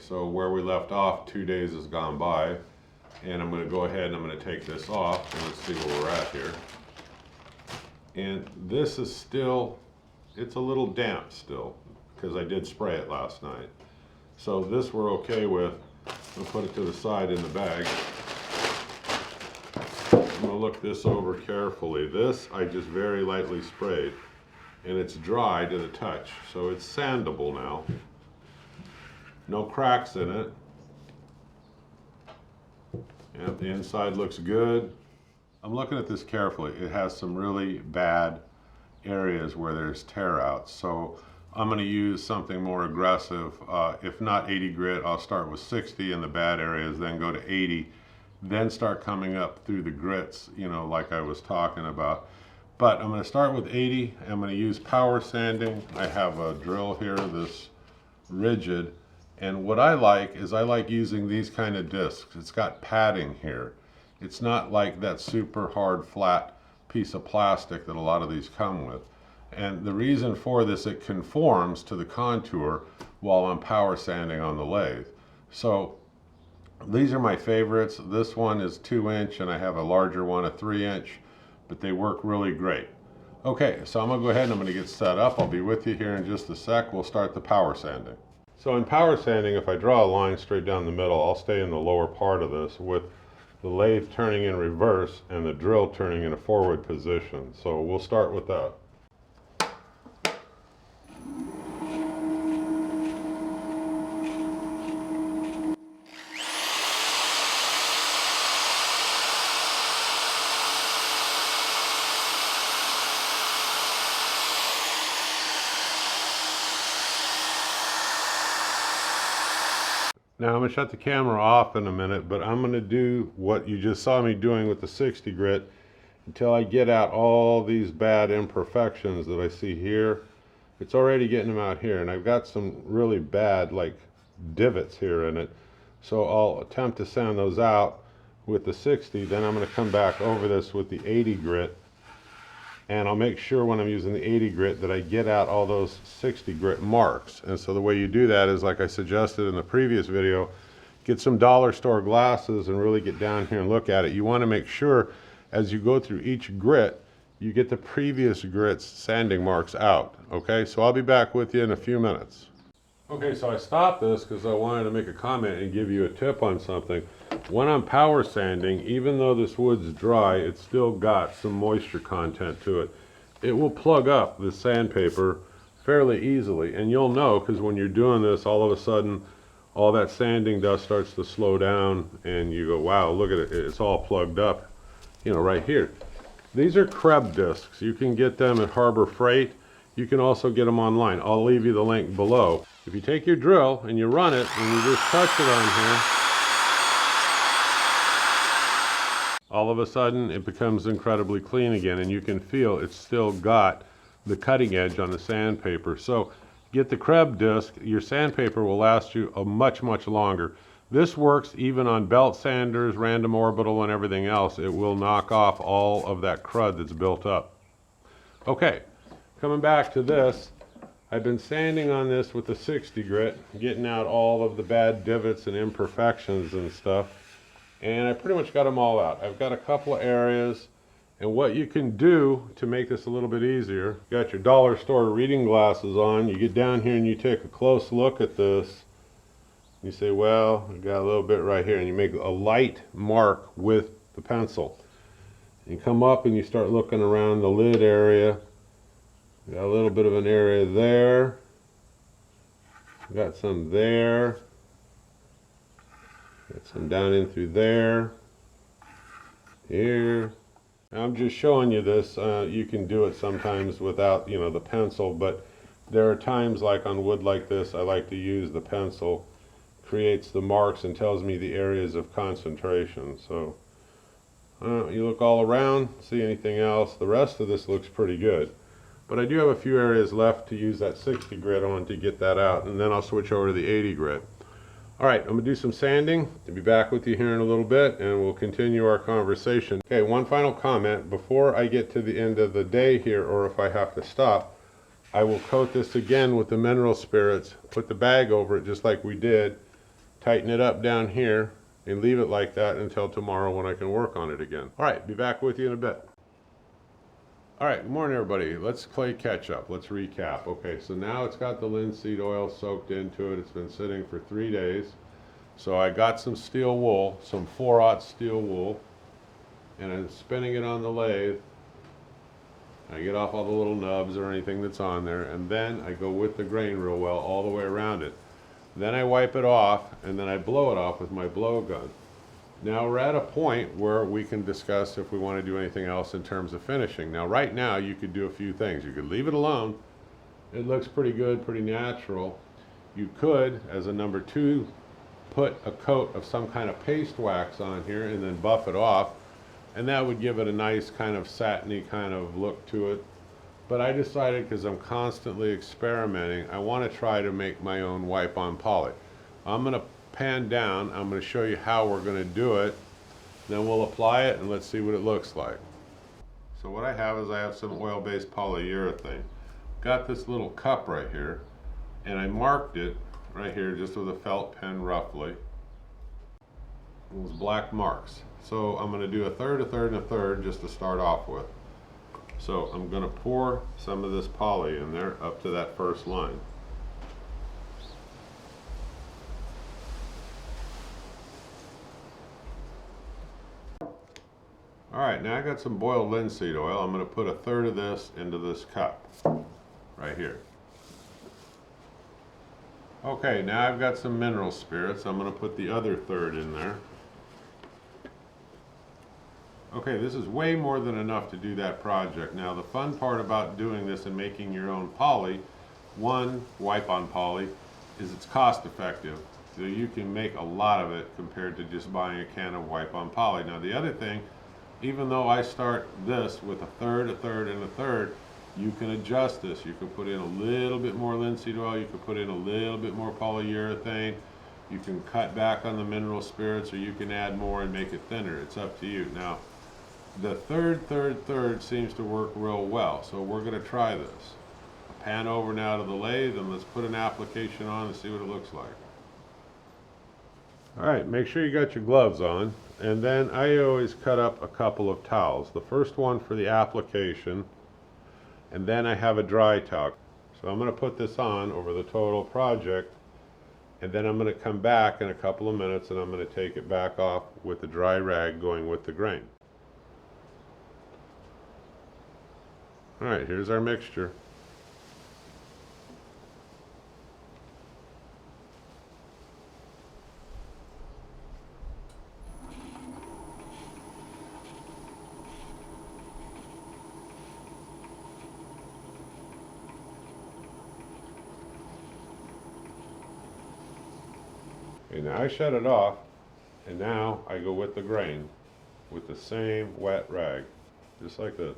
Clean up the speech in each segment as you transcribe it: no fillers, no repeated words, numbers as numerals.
so where we left off, 2 days has gone by, and I'm going to go ahead and I'm going to take this off and let's see where we're at here. And this is still, it's a little damp still because I did spray it last night. So this we're okay with. I'll put it to the side in the bag. I'm going to look this over carefully. This I just very lightly sprayed, and it's dry to the touch, so it's sandable now. No cracks in it. Yep, the inside looks good. I'm looking at this carefully. It has some really bad areas where there's tear outs, so I'm going to use something more aggressive. If not 80 grit, I'll start with 60 in the bad areas, then go to 80, then start coming up through the grits, you know, like I was talking about. But I'm going to start with 80. I'm going to use power sanding. I have a drill here, this rigid, and what I like is I like using these kind of discs. It's got padding here. It's not like that super hard flat piece of plastic that a lot of these come with. And the reason for this, it conforms to the contour while I'm power sanding on the lathe. So these are my favorites. This one is 2-inch and I have a larger one, a 3-inch, but they work really great. Okay, so I'm gonna go ahead and I'm gonna get set up. I'll be with you here in just a sec. We'll start the power sanding. So in power sanding, if I draw a line straight down the middle, I'll stay in the lower part of this with the lathe turning in reverse and the drill turning in a forward position. So we'll start with that. Now I'm going to shut the camera off in a minute, but I'm going to do what you just saw me doing with the 60 grit until I get out all these bad imperfections that I see here. It's already getting them out here, and I've got some really bad like divots here in it. So I'll attempt to sand those out with the 60, then I'm going to come back over this with the 80 grit. And I'll make sure when I'm using the 80 grit that I get out all those 60 grit marks. And so the way you do that is, like I suggested in the previous video, get some dollar store glasses and really get down here and look at it. You want to make sure as you go through each grit, you get the previous grit's sanding marks out. Okay, so I'll be back with you in a few minutes. Okay, so I stopped this because I wanted to make a comment and give you a tip on something. When I'm power sanding, even though this wood's dry, it's still got some moisture content to it. It will plug up the sandpaper fairly easily, and you'll know because when you're doing this, all of a sudden, all that sanding dust starts to slow down, and you go, wow, look at it, it's all plugged up, you know, right here. These are Krebs discs. You can get them at Harbor Freight. You can also get them online. I'll leave you the link below. If you take your drill and you run it and you just touch it on here, all of a sudden it becomes incredibly clean again, and you can feel it's still got the cutting edge on the sandpaper. So get the Krebs disc. Your sandpaper will last you a much longer. This works even on belt sanders, random orbital, and everything else. It will knock off all of that crud that's built up. Okay, coming back to this, I've been sanding on this with the 60 grit, getting out all of the bad divots and imperfections and stuff. And I pretty much got them all out. I've got a couple of areas, and what you can do to make this a little bit easier, you got your dollar store reading glasses on, you get down here and you take a close look at this. You say, well, I got a little bit right here, and you make a light mark with the pencil. You come up and you start looking around the lid area. Got a little bit of an area there. Got some there. Got some down in through there. Here. I'm just showing you this. You can do it sometimes without, you know, the pencil, but there are times like on wood like this, I like to use the pencil. Creates the marks and tells me the areas of concentration. So you look all around, see anything else. The rest of this looks pretty good. But I do have a few areas left to use that 60 grit on to get that out, and then I'll switch over to the 80 grit. Alright, I'm going to do some sanding. I'll be back with you here in a little bit, and we'll continue our conversation. Okay, one final comment. Before I get to the end of the day here, or if I have to stop, I will coat this again with the mineral spirits, put the bag over it just like we did, tighten it up down here, and leave it like that until tomorrow when I can work on it again. All right, be back with you in a bit. All right, good morning everybody. Let's play catch up. Let's recap. Okay, so now it's got the linseed oil soaked into it. It's been sitting for 3 days. So I got some steel wool, some 4/0 steel wool, and I'm spinning it on the lathe. I get off all the little nubs or anything that's on there, and then I go with the grain real well all the way around it. Then I wipe it off, and then I blow it off with my blow gun. Now we're at a point where we can discuss if we want to do anything else in terms of finishing. Now right now you could do a few things. You could leave it alone. It looks pretty good, pretty natural. You could, as a number 2, put a coat of some kind of paste wax on here and then buff it off, and that would give it a nice kind of satiny kind of look to it. But I decided, because I'm constantly experimenting, I want to try to make my own wipe-on poly. I'm going to pan down. I'm going to show you how we're going to do it. Then we'll apply it and let's see what it looks like. So what I have is I have some oil-based polyurethane. Got this little cup right here, and I marked it right here just with a felt pen roughly. Those black marks. So I'm going to do a third, a third, and a third just to start off with. So I'm going to pour some of this poly in there up to that first line. Alright, now I got some boiled linseed oil. I'm going to put a third of this into this cup right here. Okay, now I've got some mineral spirits. I'm going to put the other third in there. Okay, this is way more than enough to do that project. Now the fun part about doing this and making your own poly, one, wipe-on poly, is it's cost effective. So you can make a lot of it compared to just buying a can of wipe-on poly. Now the other thing, even though I start this with a third, a third, and a third, you can adjust this. You can put in a little bit more linseed oil, you can put in a little bit more polyurethane, you can cut back on the mineral spirits, or you can add more and make it thinner. It's up to you. Now, the third seems to work real well, so we're going to try this. I'll pan over now to the lathe and let's put an application on and see what it looks like. Alright, make sure you got your gloves on, and then I always cut up a couple of towels. The first one for the application, and then I have a dry towel. So I'm going to put this on over the total project, and then I'm going to come back in a couple of minutes and I'm going to take it back off with the dry rag going with the grain. Alright, here's our mixture. Okay, now I shut it off, and now I go with the grain with the same wet rag, just like this.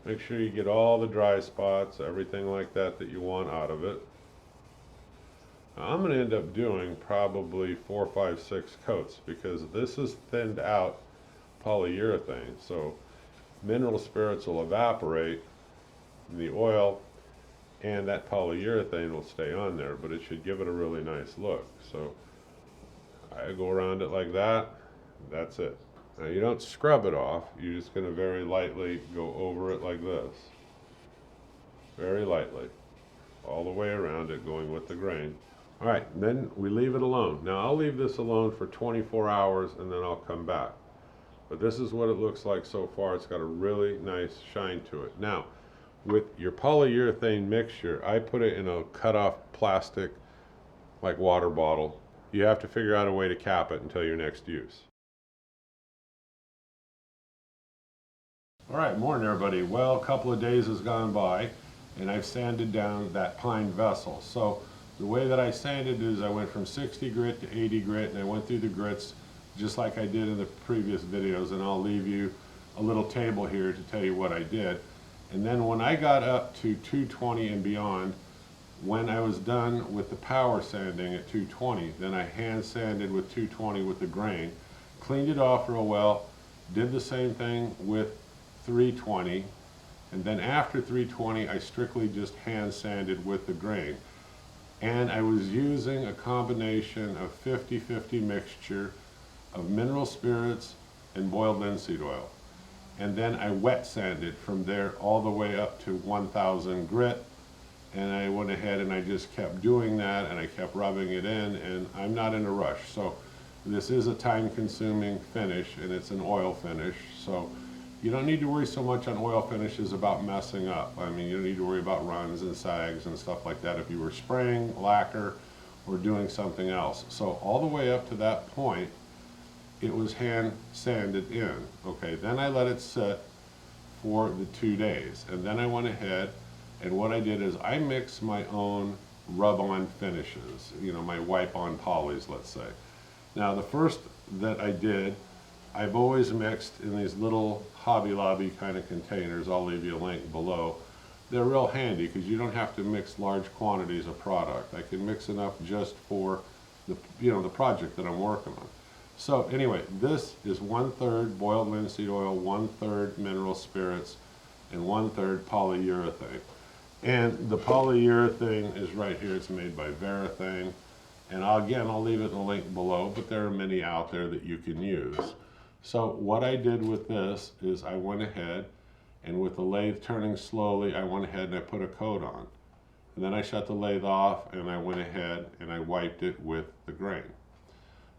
Make sure you get all the dry spots, everything like that that you want out of it. Now, I'm going to end up doing probably 4, 5, 6 coats because this is thinned out polyurethane. So mineral spirits will evaporate in the oil and that polyurethane will stay on there, but it should give it a really nice look. So I go around it like that. That's it. Now you don't scrub it off, you're just going to very lightly go over it like this. Very lightly. All the way around it, going with the grain. Alright, then we leave it alone. Now I'll leave this alone for 24 hours and then I'll come back. But this is what it looks like so far. It's got a really nice shine to it. Now, with your polyurethane mixture, I put it in a cut-off plastic, like water bottle. You have to figure out a way to cap it until your next use. Alright, morning everybody. Well, a couple of days has gone by and I've sanded down that pine vessel. So the way that I sanded is I went from 60 grit to 80 grit and I went through the grits just like I did in the previous videos, and I'll leave you a little table here to tell you what I did. And then when I got up to 220 and beyond, when I was done with the power sanding at 220, then I hand sanded with 220 with the grain, cleaned it off real well, did the same thing with 320, and then after 320 I strictly just hand sanded with the grain. And I was using a combination of 50-50 mixture of mineral spirits and boiled linseed oil. And then I wet sanded from there all the way up to 1000 grit. And I went ahead and I just kept doing that, and I kept rubbing it in, and I'm not in a rush. So this is a time-consuming finish, and it's an oil finish. So you don't need to worry so much on oil finishes about messing up. I mean, you don't need to worry about runs and sags and stuff like that if you were spraying lacquer or doing something else. So all the way up to that point, it was hand sanded in. Okay, then I let it sit for the 2 days, and then I went ahead, and what I did is I mixed my own rub-on finishes, you know, my wipe-on polys, let's say. Now the first that I did, I've always mixed in these little Hobby Lobby kind of containers. I'll leave you a link below. They're real handy because you don't have to mix large quantities of product. I can mix enough just for the, you know, the project that I'm working on. So anyway, this is 1/3 boiled linseed oil, 1/3 mineral spirits, and 1/3 polyurethane. And the polyurethane is right here. It's made by Varathane. And I'll leave it in the link below, but there are many out there that you can use. So what I did with this is I went ahead, and with the lathe turning slowly, I went ahead and I put a coat on. And then I shut the lathe off, and I went ahead and I wiped it with the grain.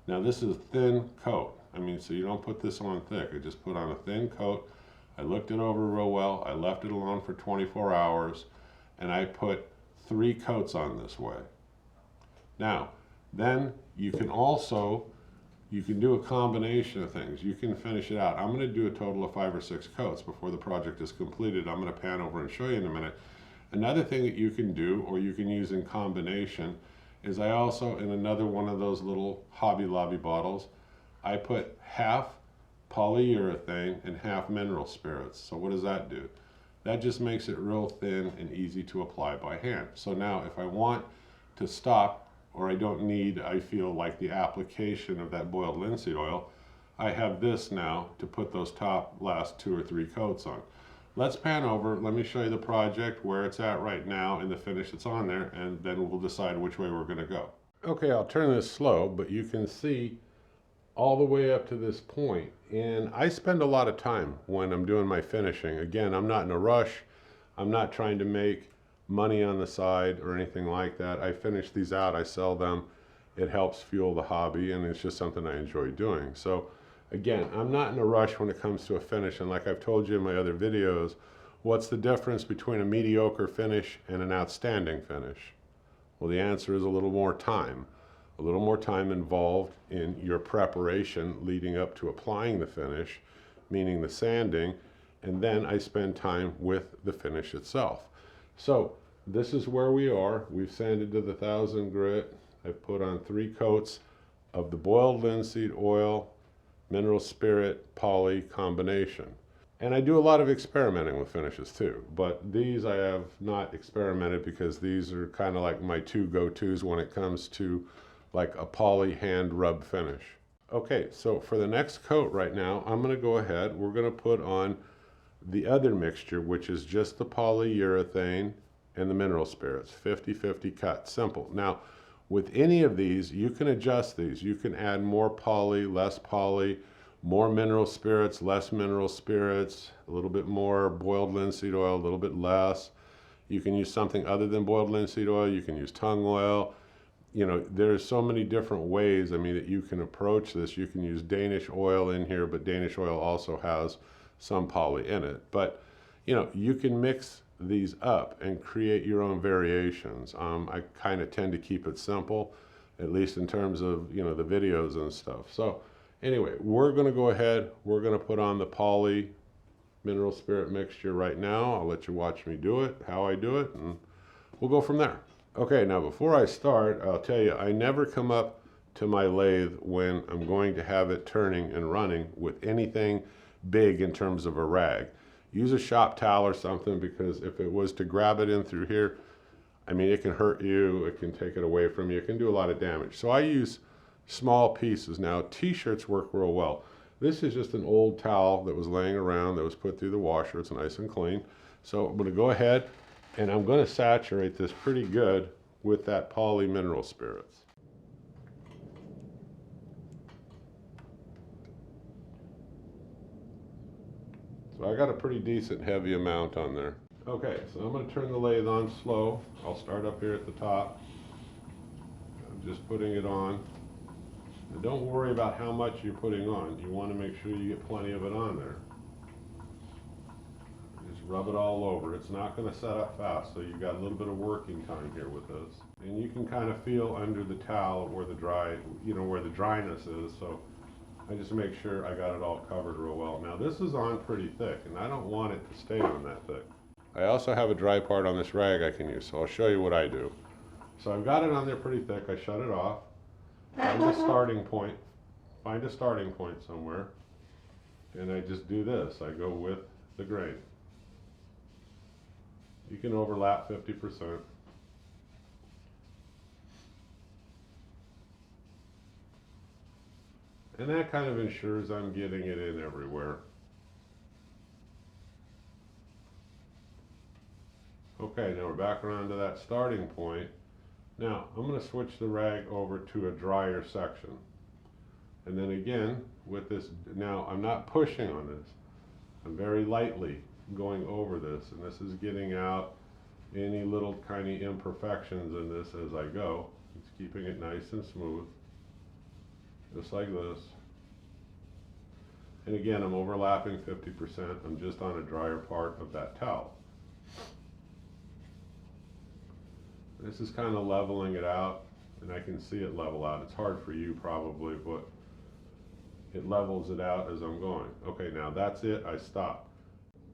Now this is a thin coat. I mean, so you don't put this on thick. I just put on a thin coat. I looked it over real well. I left it alone for 24 hours, and I put 3 coats on this way. Now, then you can do a combination of things. You can finish it out. I'm going to do a total of 5 or 6 coats before the project is completed. I'm going to pan over and show you in a minute. Another thing that you can do, or you can use in combination, is I also, in another one of those little Hobby Lobby bottles, I put half polyurethane and half mineral spirits. So what does that do? That just makes it real thin and easy to apply by hand. So now if I want to stop, or I feel like the application of that boiled linseed oil, I have this now to put those last 2 or 3 coats on. Let's pan over. Let me show you the project, where it's at right now, and the finish that's on there, and then we'll decide which way we're going to go. Okay, I'll turn this slow, but you can see all the way up to this point. And I spend a lot of time when I'm doing my finishing. Again, I'm not in a rush. I'm not trying to make money on the side or anything like that. I finish these out, I sell them. It helps fuel the hobby, and it's just something I enjoy doing. So again, I'm not in a rush when it comes to a finish, and like I've told you in my other videos, what's the difference between a mediocre finish and an outstanding finish? Well, the answer is a little more time involved in your preparation leading up to applying the finish, meaning the sanding, and then I spend time with the finish itself. So this is where we are. We've sanded to the 1000 grit. I've put on 3 coats of the boiled linseed oil, mineral spirit, poly combination. And I do a lot of experimenting with finishes too, but these I have not experimented because these are kind of like my 2 go-tos when it comes to like a poly hand rub finish. Okay, so for the next coat right now, I'm going to go ahead, we're going to put on the other mixture, which is just the polyurethane and the mineral spirits, 50-50 cut, simple. Now, with any of these, you can adjust these. You can add more poly, less poly, more mineral spirits, less mineral spirits, a little bit more boiled linseed oil, a little bit less. You can use something other than boiled linseed oil. You can use tung oil. You know, there's so many different ways, I mean, that you can approach this. You can use Danish oil in here, but Danish oil also has some poly in it. But, you know, you can mix these up and create your own variations. I kind of tend to keep it simple, at least in terms of, you know, the videos and stuff. So anyway, we're going to go ahead, we're going to put on the poly mineral spirit mixture right now. I'll let you watch me do it, how I do it, and we'll go from there. Okay, now before I start, I'll tell you, I never come up to my lathe when I'm going to have it turning and running with anything big in terms of a rag. Use a shop towel or something, because if it was to grab it in through here, I mean, it can hurt you, it can take it away from you, it can do a lot of damage. So I use small pieces. Now, t-shirts work real well. This is just an old towel that was laying around that was put through the washer. It's nice and clean. So I'm going to go ahead and I'm going to saturate this pretty good with that poly mineral spirits. So I got a pretty decent heavy amount on there. Okay, so I'm going to turn the lathe on slow. I'll start up here at the top. I'm just putting it on. And don't worry about how much you're putting on. You want to make sure you get plenty of it on there. Just rub it all over. It's not going to set up fast, so you've got a little bit of working time here with this. And you can kind of feel under the towel where the where the dryness is. So I just make sure I got it all covered real well. Now this is on pretty thick, and I don't want it to stay on that thick. I also have a dry part on this rag I can use, so I'll show you what I do. So I've got it on there pretty thick. I shut it off. Find a starting point. Find a starting point somewhere. And I just do this. I go with the grain. You can overlap 50%. And that kind of ensures I'm getting it in everywhere. Okay, now we're back around to that starting point. Now, I'm going to switch the rag over to a drier section. And then again, with this, now I'm not pushing on this. I'm very lightly going over this, and this is getting out any little tiny imperfections in this as I go. It's keeping it nice and smooth, just like this. And again, I'm overlapping 50%. I'm just on a drier part of that towel. This is kind of leveling it out, and I can see it level out. It's hard for you probably, but it levels it out as I'm going. Okay, now that's it, I stop.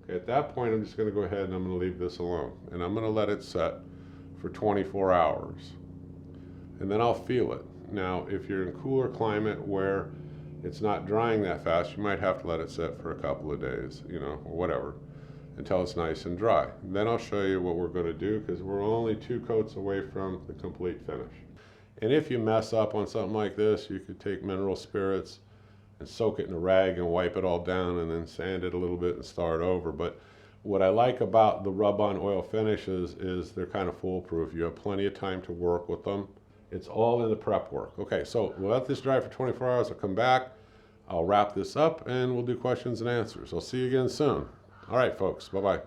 Okay, at that point I'm just going to go ahead and I'm going to leave this alone. And I'm going to let it set for 24 hours. And then I'll feel it. Now, if you're in a cooler climate where it's not drying that fast, you might have to let it sit for a couple of days, or whatever, until it's nice and dry. And then I'll show you what we're going to do, because we're only 2 coats away from the complete finish. And if you mess up on something like this, you could take mineral spirits and soak it in a rag and wipe it all down and then sand it a little bit and start over. But what I like about the rub-on oil finishes is they're kind of foolproof. You have plenty of time to work with them. It's all in the prep work. Okay, so we'll let this dry for 24 hours. I'll come back, I'll wrap this up, and we'll do questions and answers. I'll see you again soon. All right, folks, bye-bye.